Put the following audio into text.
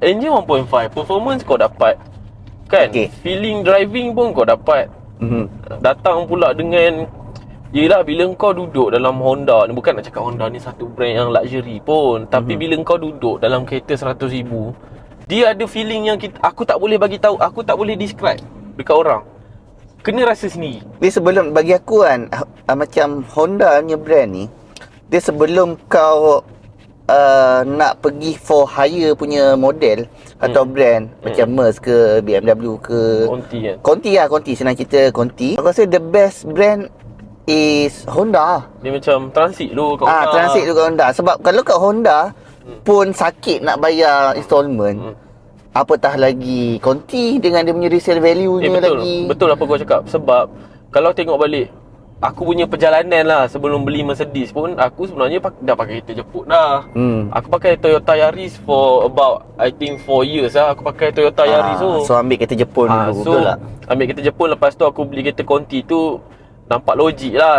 Engine 1.5, performance kau dapat. Kan? Feeling driving pun kau dapat. Datang pula dengan, yelah, bila kau duduk dalam Honda, bukan nak cakap Honda ni satu brand yang luxury pun, tapi bila kau duduk dalam kereta 100,000, dia ada feeling yang aku tak boleh bagi tahu, aku tak boleh describe dekat orang. Kena rasa sendiri. Dia sebelum, bagi aku kan, macam Honda punya brand ni, dia sebelum kau nak pergi for hire punya model atau brand macam Merc ke BMW ke Conti senang cerita Conti, aku rasa the best brand is Honda. Dia macam transit dulu kat Honda. Transit dulu kat Honda. Sebab kalau kat Honda pun sakit nak bayar installment, apatah lagi Conti dengan dia punya resale value-nya lagi. Betul apa kau cakap. Sebab kalau tengok balik aku punya perjalanan lah sebelum beli Mercedes pun, aku sebenarnya dah pakai kereta jemput dah. Aku pakai Toyota Yaris for about I think 4 years lah. Aku pakai Toyota Yaris tu. So ambil kereta Jepun dulu, betul tak? Ambil kereta Jepun, lepas tu aku beli kereta Conti tu, nampak logik lah.